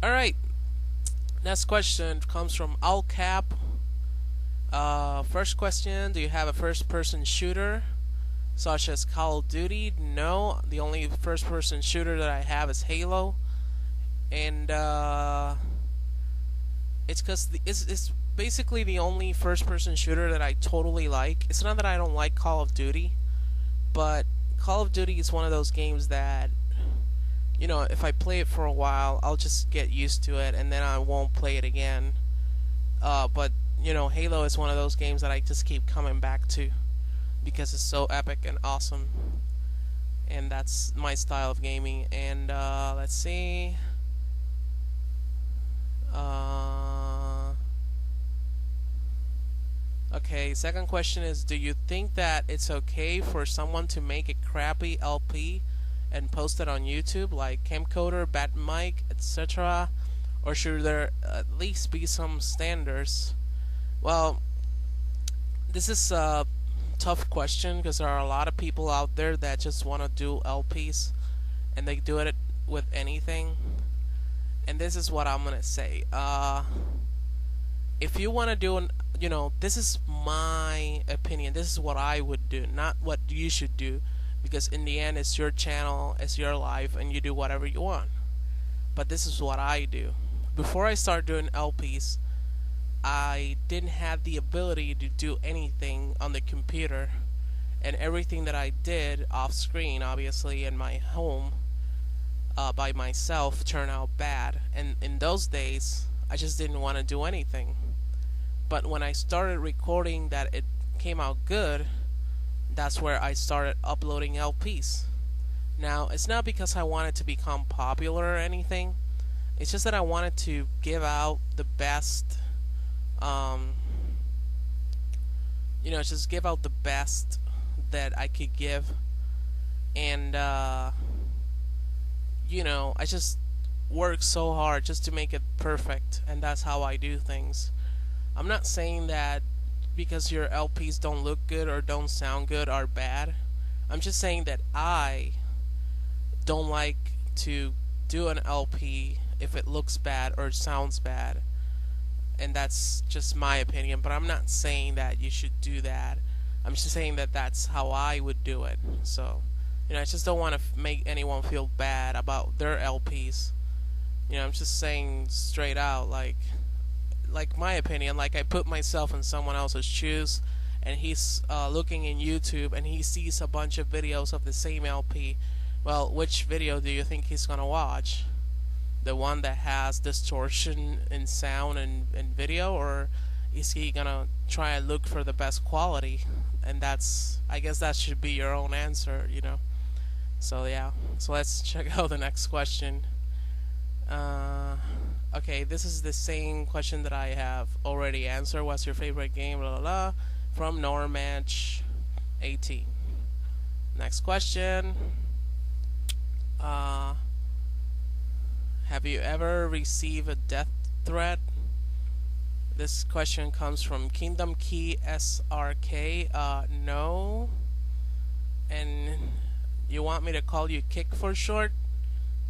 Alright, next question comes from Alcap. First question, do you have a first-person shooter, such as Call of Duty? No, the only first-person shooter that I have is Halo. And, it's because it's basically the only first-person shooter that I totally like. It's not that I don't like Call of Duty, but Call of Duty is one of those games that, you know, if I play it for a while, I'll just get used to it, and then I won't play it again. But, you know, Halo is one of those games that I just keep coming back to because it's so epic and awesome. And that's my style of gaming. And, let's see. Okay, second question is, do you think that it's okay for someone to make a crappy LP and post it on YouTube, like Camcoder, Bad Mic, etc.? Or should there at least be some standards? Well, this is a tough question because there are a lot of people out there that just want to do LPs and they do it with anything. And this is what I'm gonna say. If you want to do you know, this is my opinion. This is what I would do, not what you should do, because in the end, it's your channel, it's your life, and you do whatever you want. But this is what I do. Before I started doing LPs, I didn't have the ability to do anything on the computer, and everything that I did off screen, obviously in my home, by myself, turned out bad. And in those days, I just didn't want to do anything. But when I started recording that it came out good, that's where I started uploading LPs. Now, it's not because I wanted to become popular or anything. It's just that I wanted to give out the best, you know, just give out the best that I could give. And, you know, I just work so hard just to make it perfect. And that's how I do things. I'm not saying that because your LPs don't look good or don't sound good are bad. I'm just saying that I don't like to do an LP if it looks bad or sounds bad. And that's just my opinion, but I'm not saying that you should do that. I'm just saying that that's how I would do it. So, you know, I just don't want to make anyone feel bad about their LPs. You know, I'm just saying straight out, like my opinion, like I put myself in someone else's shoes, and he's looking in YouTube and he sees a bunch of videos of the same LP. Well, which video do you think he's gonna watch? The one that has distortion in sound and video, or is he gonna try and look for the best quality? And that's, I guess that should be your own answer, you know. So yeah, so let's check out the next question. Okay, this is the same question that I have already answered. What's your favorite game? Blah, blah, blah. From Normatch18. Next question. Have you ever received a death threat? This question comes from Kingdom Key SRK. No. And you want me to call you Kick for short?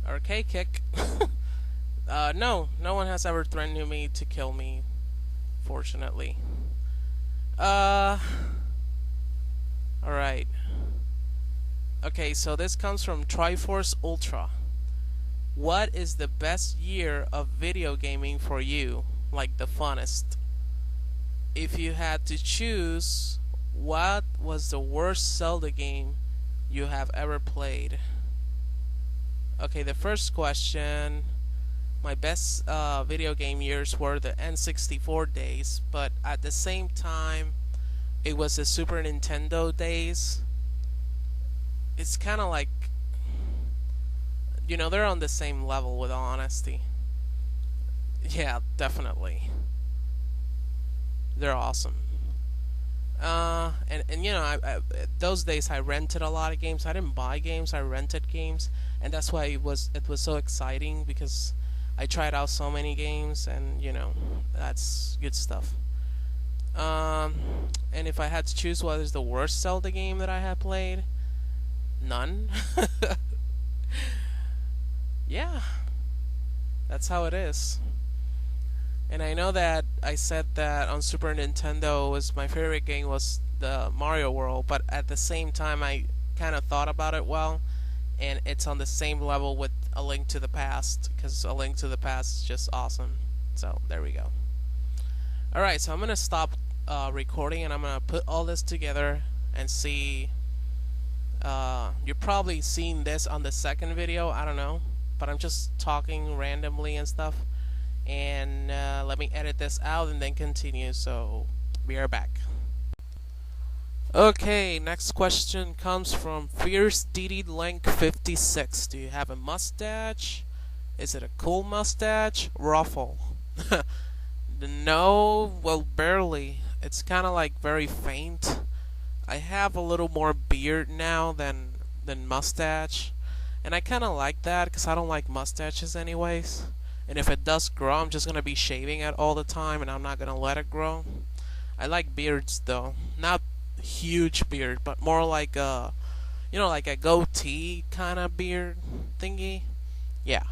Or K-Kick? No one has ever threatened me to kill me, fortunately. Alright. Okay, so this comes from Triforce Ultra. What is the best year of video gaming for you? Like the funnest. If you had to choose, what was the worst Zelda game you have ever played? Okay, the first question. My best video game years were the N64 days, but at the same time, it was the Super Nintendo days. It's kind of like, you know, they're on the same level with honesty. Yeah, definitely. They're awesome. And you know, I those days I rented a lot of games. I didn't buy games, I rented games, and that's why it was so exciting, because I tried out so many games, and you know, that's good stuff. And if I had to choose what is the worst Zelda game that I have played, none. Yeah. That's how it is. And I know that I said that on Super Nintendo was my favorite game was the Mario World, but at the same time I kind of thought about it well, and it's on the same level with A Link to the Past because A Link to the Past is just awesome. So there we go. All right, so I'm gonna stop recording and I'm gonna put all this together and see. You're probably seeing this on the second video. I don't know, but I'm just talking randomly and stuff. And let me edit this out and then continue. So we are back. Okay, next question comes from Fierce DD Link 56. Do you have a mustache? Is it a cool mustache? Rofl. No, well, barely. It's kind of like very faint. I have a little more beard now than mustache, and I kind of like that because I don't like mustaches anyways. And if it does grow, I'm just gonna be shaving it all the time, and I'm not gonna let it grow. I like beards though, not huge beard, but more like a, like a goatee kind of beard thingy. Yeah.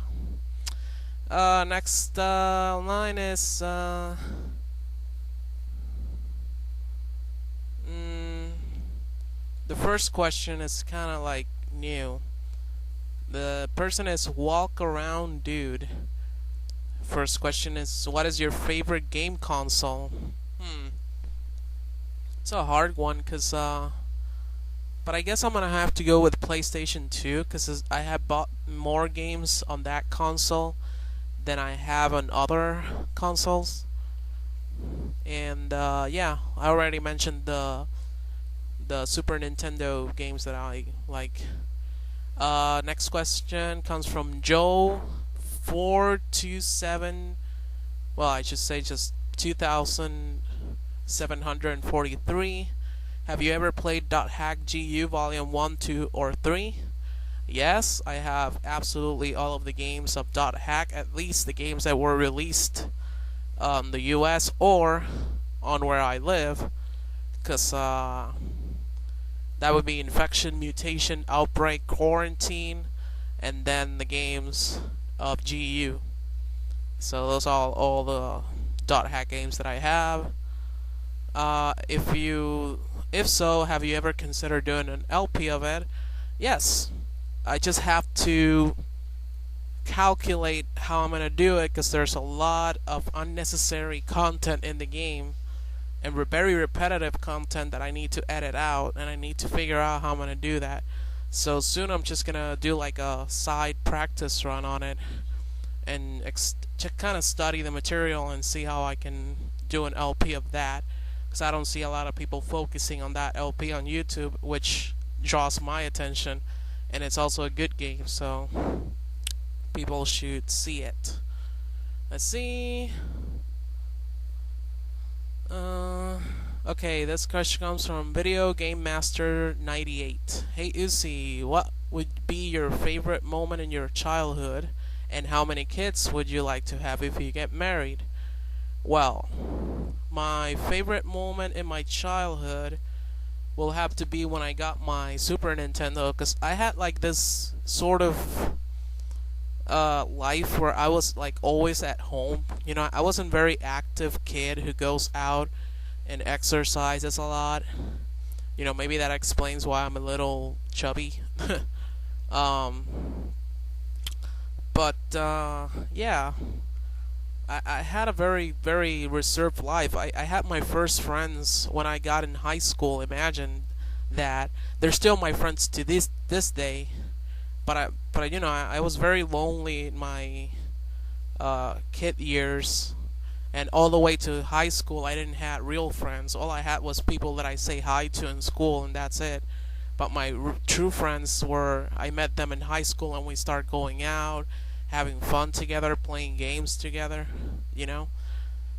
Next line is the first question is kind of like new. The person is WalkAround Dude. First question is, what is your favorite game console? It's a hard one but I guess I'm gonna have to go with PlayStation 2 because I have bought more games on that console than I have on other consoles. And yeah, I already mentioned the Super Nintendo games that I like. Next question comes from Joe 427. Well, I should say just 2743. Have you ever played .hack GU Volume 1, 2, or 3? Yes, I have absolutely all of the games of .hack, at least the games that were released on the US or on where I live, because that would be Infection, Mutation, Outbreak, Quarantine, and then the games of GU. So those are all the .hack games that I have. If so, have you ever considered doing an LP of it? Yes. I just have to calculate how I'm gonna do it because there's a lot of unnecessary content in the game and very repetitive content that I need to edit out, and I need to figure out how I'm gonna do that. So soon I'm just gonna do like a side practice run on it and kind of study the material and see how I can do an LP of that, because I don't see a lot of people focusing on that LP on YouTube, which draws my attention, and it's also a good game, so people should see it. Let's see. Okay, this question comes from Video Game Master 98. Hey Uzi, what would be your favorite moment in your childhood, and how many kids would you like to have if you get married? Well, my favorite moment in my childhood will have to be when I got my Super Nintendo, because I had like this sort of life where I was like always at home. I wasn't a very active kid who goes out and exercises a lot. Maybe that explains why I'm a little chubby. But yeah, I had a very, very reserved life. I had my first friends when I got in high school. Imagine that. They're still my friends to this day. But I was very lonely in my kid years, and all the way to high school I didn't have real friends. All I had was people that I say hi to in school, and that's it. But my true friends I met them in high school, and we start going out, having fun together, playing games together,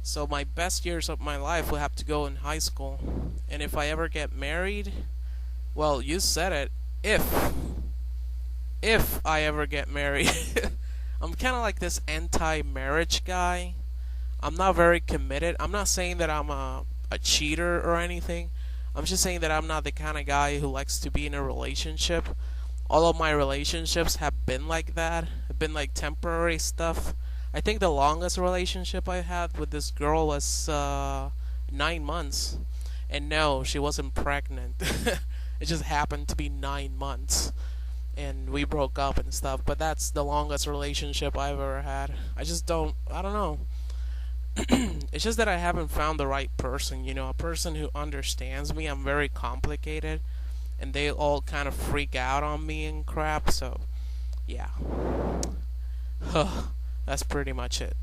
So my best years of my life will have to go in high school. And if I ever get married, well, you said it, if I ever get married. I'm kind of like this anti-marriage guy. I'm not very committed. I'm not saying that I'm a cheater or anything. I'm just saying that I'm not the kind of guy who likes to be in a relationship. All of my relationships have been like that. Have been like temporary stuff. I think the longest relationship I had with this girl was 9 months. And no, she wasn't pregnant. It just happened to be 9 months. And we broke up and stuff. But that's the longest relationship I've ever had. I don't know. It's just that I haven't found the right person, a person who understands me. I'm very complicated. And they all kind of freak out on me and crap. So, yeah. That's pretty much it.